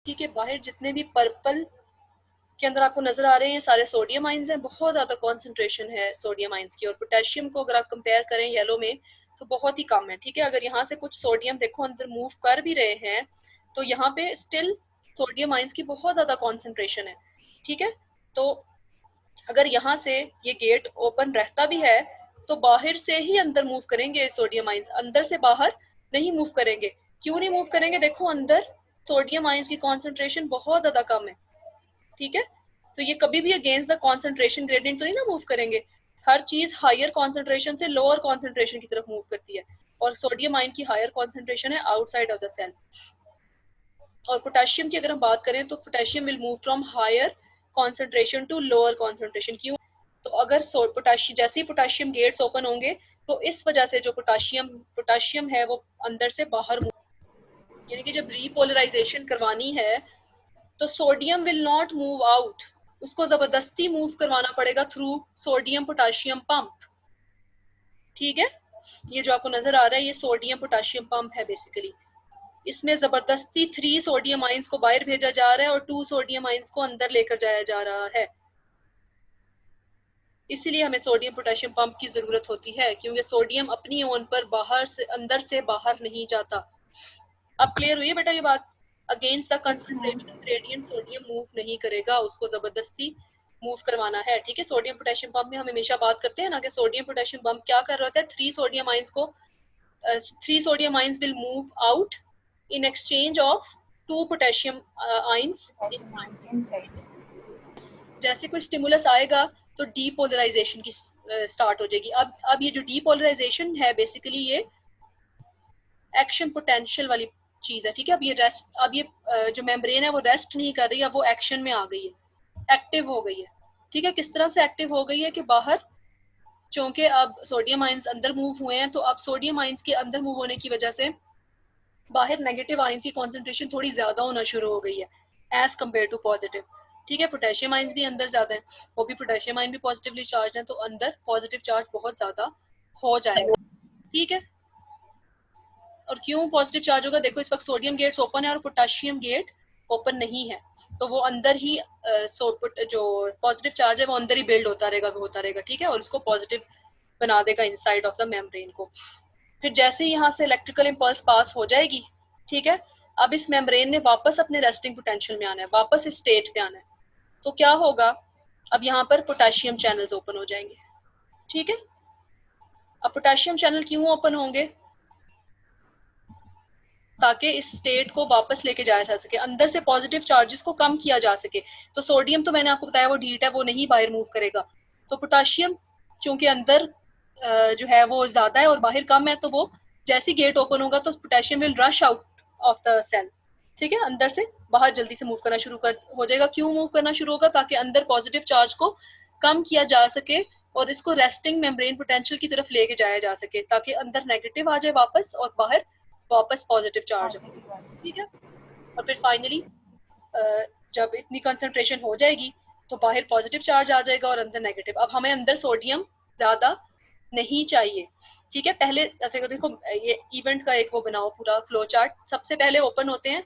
ठीक है, बाहर जितने भी पर्पल के अंदर आपको नजर आ रहे हैं सारे सोडियम आइंस हैं, बहुत ज्यादा कॉन्सेंट्रेशन है सोडियम आइंस की। और पोटेशियम को अगर आप कंपेयर करें येलो में तो बहुत ही कम है। ठीक है, अगर यहाँ से कुछ सोडियम देखो अंदर मूव कर भी रहे हैं तो यहाँ पे स्टिल सोडियम आइंस की बहुत ज्यादा कॉन्सेंट्रेशन है। ठीक है, तो अगर यहाँ से ये गेट ओपन रहता भी है तो बाहर से ही अंदर मूव करेंगे सोडियम आइंस, अंदर से बाहर नहीं मूव करेंगे। क्यों नहीं मूव करेंगे? देखो अंदर सोडियम आइंस की कॉन्सेंट्रेशन बहुत ज्यादा कम है। ठीक है, तो ये कभी भी अगेंस्ट द कॉन्सेंट्रेशन ग्रेडियंट तो नहीं ना मूव करेंगे। हर चीज हायर कॉन्सेंट्रेशन से लोअर कॉन्सेंट्रेशन की तरफ मूव करती है, और सोडियम आयन की हायर कॉन्सेंट्रेशन है आउटसाइड ऑफ द सेल। और पोटेशियम की अगर हम बात करें तो potassium will move from higher concentration to lower concentration. क्यों? तो अगर पोटेशियम जैसे ही पोटेशियम गेट्स ओपन होंगे तो इस वजह से जो पोटेशियम है वो अंदर से बाहर मूव, यानी कि जब रीपोलराइजेशन करवानी है तो sodium will not move out, उसको जबरदस्ती मूव करवाना पड़ेगा थ्रू सोडियम पोटेशियम पंप। ठीक है, ये जो आपको नजर आ रहा है ये सोडियम पोटेशियम पंप है बेसिकली। इसमें जबरदस्ती 3 सोडियम आइंस को बाहर भेजा जा रहा है और 2 सोडियम आइंस को अंदर लेकर जाया जा रहा है। इसीलिए हमें सोडियम पोटेशियम पंप की जरूरत होती है, क्योंकि सोडियम अपनी ओन पर बाहर से अंदर से बाहर नहीं जाता। अब क्लियर हुई है बेटा ये बात? Against the concentration gradient sodium move नहीं करेगा, उसको जबरदस्ती मूव करवाना है। ठीक है, सोडियम पोटेशियम पंप में हम हमेशा बात करते हैं ना कि सोडियम पोटेशियम पंप क्या कर रहा होता है, 3 सोडियम आइंस को 3 sodium ions will move out in exchange of 2 potassium ions inside। जैसे कोई स्टिमुलस आएगा तो डीपोलराइजेशन की स्टार्ट हो जाएगी। अब ये जो डीपोलराइजेशन है बेसिकली ये एक्शन पोटेंशियल वाली चीज है। ठीक है, अब ये जो मेम्ब्रेन है वो रेस्ट नहीं कर रही है, अब वो एक्शन में आ गई है, एक्टिव हो गई है। ठीक है, किस तरह से एक्टिव हो गई है कि बाहर चूंकि अब सोडियम आइंस अंदर मूव हुए हैं तो अब सोडियम आइंस के अंदर मूव होने की वजह से बाहर नेगेटिव आइंस की कॉन्सेंट्रेशन थोड़ी ज्यादा होना शुरू हो गई है एज कम्पेयर टू पॉजिटिव। ठीक है, पोटेशियम आइंस भी अंदर ज्यादा है, वो भी पोटेशियम आइन भी पॉजिटिवली चार्ज है, तो अंदर पॉजिटिव चार्ज बहुत ज्यादा हो जाएगा। ठीक है, और क्यों पॉजिटिव चार्ज होगा? देखो इस वक्त सोडियम गेट्स ओपन है और पोटेशियम गेट ओपन नहीं है, तो वो अंदर ही जो पॉजिटिव चार्ज है वो अंदर ही बिल्ड होता रहेगा। ठीक है, और उसको पॉजिटिव बना देगा इनसाइड ऑफ द मेम्ब्रेन को। फिर जैसे ही यहाँ से इलेक्ट्रिकल इम्पल्स पास हो जाएगी, ठीक है, अब इस मेम्ब्रेन ने वापस अपने रेस्टिंग पोटेंशियल में आना है, वापस इस स्टेट पे आना है। तो क्या होगा? अब यहाँ पर पोटेशियम चैनल्स ओपन हो जाएंगे। ठीक है, अब पोटेशियम चैनल क्यों ओपन होंगे? ताकि इस स्टेट को वापस लेके जाया जा सके, अंदर से पॉजिटिव चार्जेस को कम किया जा सके। तो सोडियम तो मैंने आपको बताया वो ढीट है, वो नहीं बाहर मूव करेगा। तो पोटेशियम चूंकि अंदर जो है वो ज्यादा है और बाहर कम है, तो वो जैसे गेट ओपन होगा तो potassium will rush out of the cell. ठीक है, अंदर से बाहर जल्दी से मूव करना शुरू हो जाएगा। क्यों मूव करना शुरू होगा? ताकि अंदर पॉजिटिव चार्ज को कम किया जा सके और इसको रेस्टिंग मेम्ब्रेन पोटेंशियल की तरफ लेके जाया जा सके, ताकि अंदर नेगेटिव आ जाए वापस और बाहर वापस पॉजिटिव चार्ज। ठीक है, और फिर फाइनली जब इतनी कंसंट्रेशन हो जाएगी तो बाहर पॉजिटिव चार्ज आ जाएगा और अंदर नेगेटिव। अब हमें अंदर सोडियम ज्यादा नहीं चाहिए। ठीक है, पहले देखो ये इवेंट का एक वो बनाओ पूरा फ्लो चार्ट। सबसे पहले ओपन होते हैं,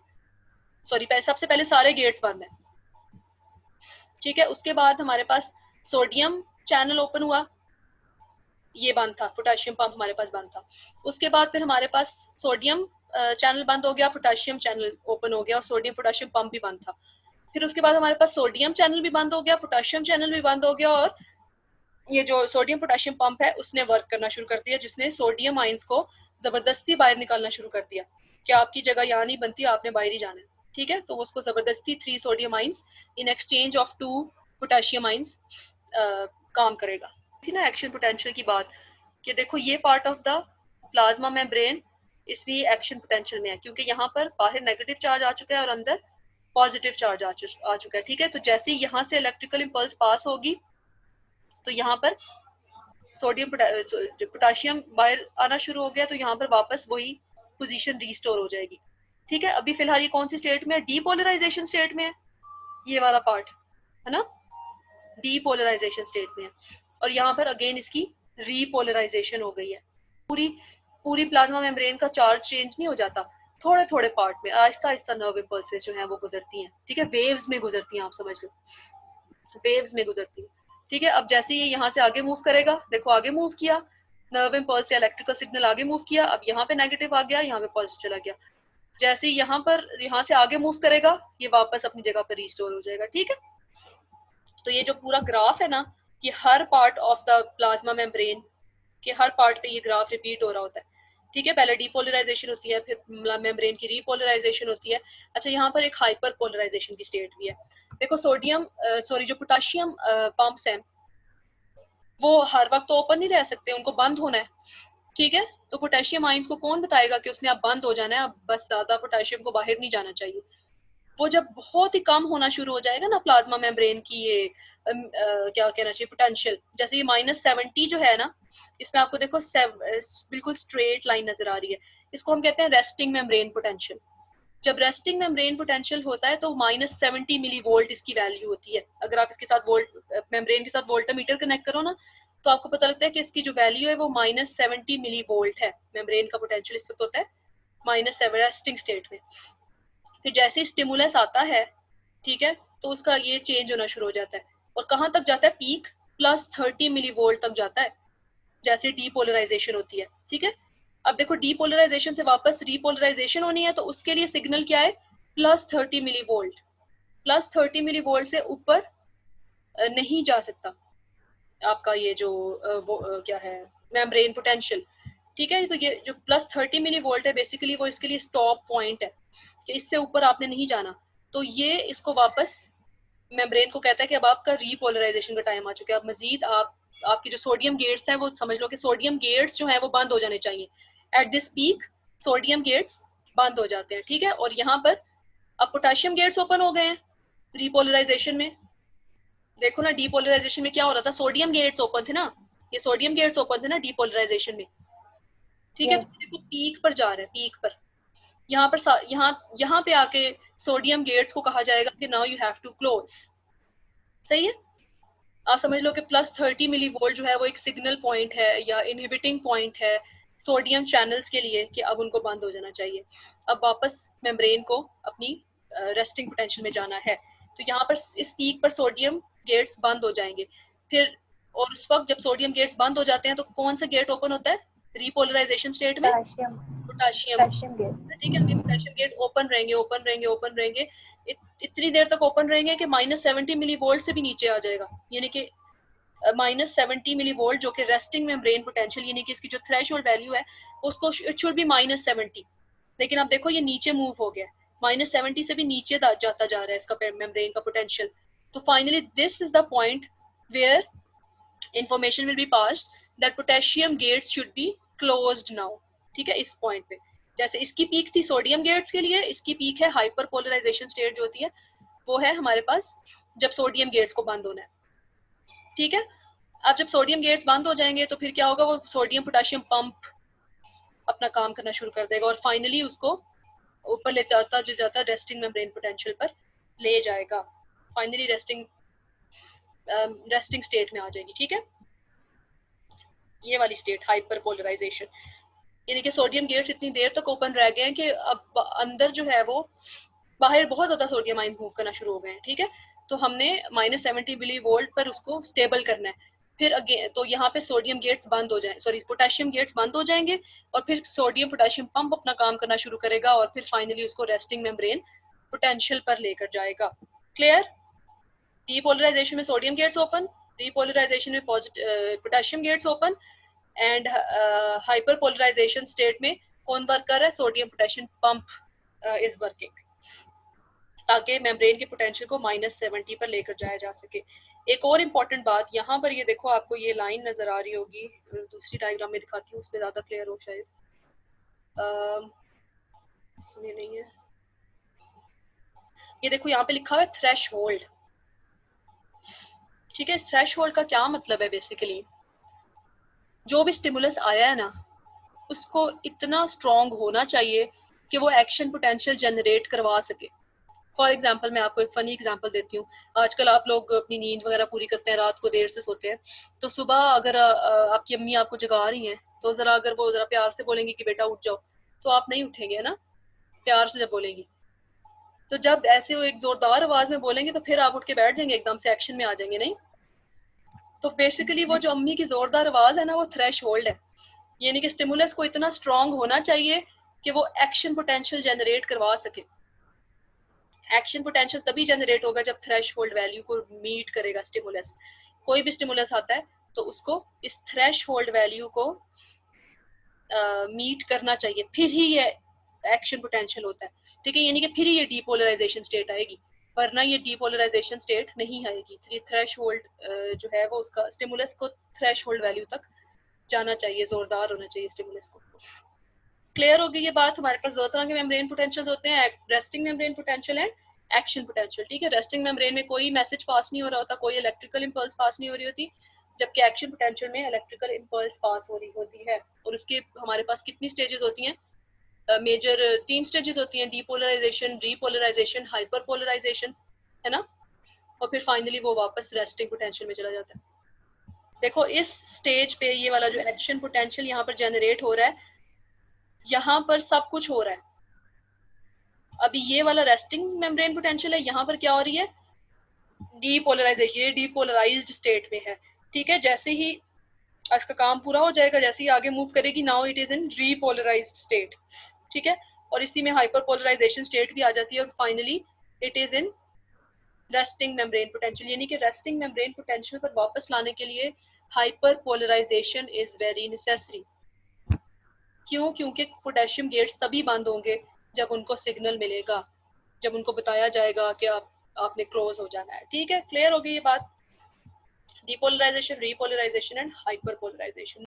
सबसे पहले सारे गेट्स बंद हैं। ठीक है, उसके बाद हमारे पास सोडियम चैनल ओपन हुआ, ये बंद था, पोटेशियम पंप हमारे पास बंद था। उसके बाद फिर हमारे पास सोडियम चैनल बंद हो गया, पोटेशियम चैनल ओपन हो गया और सोडियम पोटेशियम पंप भी बंद था। फिर उसके बाद हमारे पास सोडियम चैनल भी बंद हो गया, पोटेशियम चैनल भी बंद हो गया, और ये जो सोडियम पोटेशियम पंप है उसने वर्क करना शुरू कर दिया, जिसने सोडियम आइंस को जबरदस्ती बाहर निकालना शुरू कर दिया कि आपकी जगह यहाँ नहीं बनती, आपने बाहर ही जाना है। ठीक है, तो उसको जबरदस्ती 3 sodium ions in exchange of 2 potassium ions काम करेगा। थी ना एक्शन पोटेंशियल की बात, कि देखो ये part of the plasma membrane इसमें एक्शन पोटेंशियल में है, क्योंकि यहाँ पर बाहर नेगेटिव चार्ज आ चुका है और अंदर पॉजिटिव चार्ज आ चुका है। ठीक है, तो जैसे ही यहाँ से इलेक्ट्रिकल इम्पल्स पास होगी तो यहाँ पर सोडियम पोटेशियम बाहर आना शुरू हो गया, तो यहाँ पर वापस वही पोजीशन रीस्टोर हो जाएगी। ठीक है, अभी फिलहाल ये कौन सी स्टेट में है? डीपोलराइजेशन स्टेट में है, ये वाला पार्ट है ना, डीपोलराइजेशन स्टेट में है। और यहाँ पर अगेन इसकी रीपोलराइजेशन हो गई है। पूरी प्लाज्मा मेम्ब्रेन का चार्ज चेंज नहीं हो जाता, थोड़े थोड़े पार्ट में आहिस्ता आहिस्ता नर्व इम्पल्सेस जो हैं वो गुजरती हैं, ठीक है, वेव्स में गुजरती हैं, आप समझ लो वेव्स में गुजरती है, ठीक है। अब जैसे ये यहाँ से आगे मूव करेगा, देखो आगे मूव किया, नर्व इम्पल्स या इलेक्ट्रिकल सिग्नल आगे मूव किया, अब यहाँ पे नेगेटिव आ गया, यहाँ पे पॉजिटिव चला गया। जैसे यहाँ पर यहाँ से आगे मूव करेगा, ये वापस अपनी जगह पर रिस्टोर हो जाएगा, ठीक है। तो ये जो पूरा ग्राफ है ना, ये हर part of the plasma membrane के हर पार्ट पे ये ग्राफ रिपीट हो रहा होता है, ठीक है। पहले डीपोलराइजेशन होती है, फिर मेम्ब्रेन की रीपोलराइजेशन होती है। अच्छा, यहाँ पर एक हाइपर पोलराइजेशन की स्टेट भी है। देखो सोडियम सॉरी जो पोटाशियम पंप्स हैं वो हर वक्त तो ओपन नहीं रह सकते, उनको बंद होना है, ठीक है। तो पोटेशियम आयंस को कौन बताएगा कि उसने अब बंद हो जाना है, अब बस ज्यादा पोटेशियम को बाहर नहीं जाना चाहिए। वो जब बहुत ही कम होना शुरू हो जाएगा ना प्लाज्मा मेम्ब्रेन की ये क्या कहना चाहिए पोटेंशियल, जैसे ये -70 जो है ना, इसमें आपको देखो बिल्कुल स्ट्रेट लाइन नजर आ रही है, इसको हम कहते हैं रेस्टिंग मेम्ब्रेन पोटेंशियल। जब रेस्टिंग मेम्ब्रेन पोटेंशियल होता है तो -70 मिली वोल्ट इसकी वैल्यू होती है। अगर आप इसके साथ वोल्ट मेम्ब्रेन के साथ वोल्टामीटर कनेक्ट करो ना, तो आपको पता लगता है कि इसकी जो वैल्यू है वो -70 मिली वोल्ट है। मेम्ब्रेन का पोटेंशियल इस वक्त होता है -7 रेस्टिंग स्टेट में। फिर जैसे स्टिमुलस आता है, ठीक है, तो उसका ये चेंज होना शुरू हो जाता है और कहाँ तक जाता है, पीक +30 मिली वोल्ट तक जाता है जैसे डीपोलराइजेशन होती है, ठीक है। अब देखो डीपोलराइजेशन से वापस रीपोलराइजेशन होनी है, तो उसके लिए सिग्नल क्या है, +30 मिली वोल्ट। +30 मिली वोल्ट से ऊपर नहीं जा सकता आपका ये जो वो क्या है मेम्ब्रेन पोटेंशियल, ठीक है। तो ये जो +30 मिली वोल्ट है बेसिकली वो इसके लिए स्टॉप पॉइंट है कि इससे ऊपर आपने नहीं जाना। तो ये इसको वापस मेम्ब्रेन को कहता है कि अब आपका रीपोलराइजेशन का टाइम आ चुका है, अब मजीद आपकी जो सोडियम गेट्स हैं वो समझ लो कि सोडियम गेट्स जो हैं वो बंद हो जाने चाहिए। At this peak sodium gates बंद हो जाते हैं, ठीक है। और यहाँ पर अब पोटेशियम गेट्स ओपन हो गए हैं रीपोलराइजेशन में। देखो ना डीपोलराइजेशन में क्या हो रहा था, सोडियम गेट्स ओपन थे ना, ये सोडियम गेट्स ओपन थे ना डीपोलराइजेशन में, ठीक है। Yes. तो देखो पीक पर जा रहे हैं, पीक पर यहाँ पर यहाँ पे आके सोडियम गेट्स को कहा जाएगा कि now you have to close, सही है। आप समझ लो कि +30 मिली वोल्ट जो है वो एक सिग्नल पॉइंट है या इनहिबिटिंग पॉइंट है सोडियम चैनल्स के लिए कि अब उनको बंद हो जाना चाहिए, अब वापस मेम्ब्रेन को अपनी रेस्टिंग पोटेंशियल में जाना है। तो यहाँ पर इस पीक पर सोडियम गेट्स बंद हो जाएंगे। फिर और उस वक्त जब सोडियम गेट्स बंद हो जाते हैं तो कौन सा गेट ओपन होता है रीपोलराइजेशन स्टेट में, Potassium. Potassium, Potassium gate. ठीक है। पोटेशियम गेट ओपन रहेंगे, ओपन रहेंगे, ओपन रहेंगे, इतनी देर तक ओपन रहेंगे कि -70 मिली वोल्ट से भी नीचे आ जाएगा, यानी कि -70 मिली वोल्ट जो कि रेस्टिंग मेम्ब्रेन पोटेंशियल यानी कि इसकी जो थ्रेशोल्ड वैल्यू है उसको इट शुड बी -70। लेकिन अब देखो ये नीचे मूव हो गया, -70 से भी नीचे जाता जा रहा है इसका मेम्ब्रेन का पोटेंशियल। तो finally this is the point where information will be passed that potassium gates should be closed now, ठीक है। इस पॉइंट पे जैसे इसकी पीक थी सोडियम गेट्स के लिए, इसकी पीक है हाइपर पोलराइजेशन स्टेट जो होती है वो है हमारे पास जब सोडियम गेट्स को बंद होना है, ठीक है। अब जब सोडियम गेट्स बंद हो जाएंगे तो फिर क्या होगा, वो सोडियम पोटेशियम पंप अपना काम करना शुरू कर देगा और फाइनली उसको ऊपर ले जाता रेस्टिंग मेम्ब्रेन पोटेंशियल पर ले जाएगा, फाइनली रेस्टिंग स्टेट में आ जाएगी, ठीक है। ये वाली स्टेट हाइपर पोलराइजेशन, यानी कि सोडियम गेट्स इतनी देर तक ओपन रह गए हैं कि अब अंदर जो है वो बाहर बहुत ज्यादा सोडियम आयंस मूव करना शुरू हो गए हैं, ठीक है। तो हमने -70 मिली वोल्ट पर उसको स्टेबल करना है। फिर अगेन तो यहाँ पे सोडियम गेट्स बंद हो जाए, सॉरी पोटेशियम गेट्स बंद हो जाएंगे और फिर सोडियम पोटेशियम पंप अपना काम करना शुरू करेगा और फिर फाइनली उसको रेस्टिंग मेम्ब्रेन पोटेंशियल पर लेकर जाएगा। क्लियर। डीपोलराइजेशन में सोडियम गेट्स ओपन, रीपोलराइजेशन में potassium gates open and hyper polarization state में कौन वर्क कर रहा है, sodium potassium pump is working, ताकि मेम्ब्रेन के पोटेंशियल को -70 पर लेकर जाया जा सके। एक और इम्पॉर्टेंट बात यहाँ पर ये देखो, आपको ये लाइन नजर आ रही होगी, दूसरी डायग्राम में दिखाती हूँ उसमें ज्यादा क्लियर हो शायद, इसमें नहीं है। ये देखो यहाँ पे लिखा हुआ है थ्रेश होल्ड, ठीक है। थ्रेश होल्ड का क्या मतलब है, बेसिकली जो भी स्टिमुलस आया है ना उसको इतना स्ट्रॉन्ग होना चाहिए कि वो एक्शन पोटेंशियल जनरेट करवा सके। फॉर एग्जाम्पल मैं आपको एक फनी एग्जाम्पल देती हूँ, आजकल आप लोग अपनी नींद वगैरह पूरी करते हैं, रात को देर से सोते हैं, तो सुबह अगर आपकी अम्मी आपको जगा रही हैं तो जरा अगर वो जरा प्यार से बोलेंगे कि बेटा उठ जाओ, तो आप नहीं उठेंगे, है ना। प्यार से जब बोलेंगी। तो जब ऐसे वो एक जोरदार आवाज में बोलेंगे तो फिर आप उठ के बैठ जाएंगे, एकदम से एक्शन में आ जाएंगे, नहीं? तो बेसिकली वो जो अम्मी की जोरदार आवाज है ना, वो थ्रेश होल्ड है, यानी कि स्टिमुलस को इतना स्ट्रांग होना चाहिए कि वो एक्शन पोटेंशियल जनरेट करवा सके। एक्शन पोटेंशियल तभी जनरेट होगा जब थ्रेश होल्ड वैल्यू को मीट करेगा स्टिमुलस। कोई भी स्टिमुलस आता है तो उसको इस थ्रेश होल्ड वैल्यू को मीट करना चाहिए, फिर ही ये एक्शन पोटेंशियल होता है, ठीक है? यानी कि फिर ही ये डीपोलराइजेशन स्टेट आएगी, वरना ये डीपोलराइजेशन स्टेट नहीं आएगी। तो ये थ्रेश होल्ड जो है वो उसका स्टिमुलस को थ्रेश होल्ड वैल्यू तक जाना चाहिए, जोरदार होना चाहिए स्टिमुलस को। क्लियर हो गई ये बात? हमारे पास दो तरह के मेम्ब्रेन पोटेंशियल होते हैं, resting membrane potential and action potential, ठीक है? रेस्टिंग मेम्ब्रेन में कोई मैसेज पास नहीं हो रहा होता, कोई इलेक्ट्रिकल इंपल्स पास नहीं हो रही होती, जबकि एक्शन पोटेंशियल में इलेक्ट्रिकल इंपल्स पास हो रही होती है। और उसके हमारे पास कितनी स्टेजेस होती हैं? मेजर 3 स्टेजेस होती हैं, डीपोलराइजेशन, रीपोलराइजेशन, हाइपरपोलराइजेशन, है ना? और फिर फाइनली वो वापस रेस्टिंग पोटेंशियल में चला जाता है। देखो इस स्टेज पे ये वाला जो एक्शन पोटेंशियल यहाँ पर जनरेट हो रहा है, यहाँ पर सब कुछ हो रहा है। अभी ये वाला रेस्टिंग मेम्ब्रेन पोटेंशियल है, यहाँ पर क्या हो रही है? डीपोलराइजेशन, ये डीपोलराइज्ड स्टेट में है, ठीक है? जैसे ही इसका काम पूरा हो जाएगा, जैसे ही आगे मूव करेगी, now it is in repolarized state, ठीक है? और इसी में हाइपर पोलराइजेशन स्टेट भी आ जाती है, और finally it is in resting membrane potential. यानी कि रेस्टिंग मेम्ब्रेन पोटेंशियल पर वापस लाने के लिए hyper polarization is very necessary. क्यों? क्योंकि पोटेशियम गेट्स तभी बंद होंगे जब उनको सिग्नल मिलेगा, जब उनको बताया जाएगा कि आपने क्लोज हो जाना है, ठीक है? क्लियर हो गई ये बात? Depolarization, repolarization and hyper polarisation.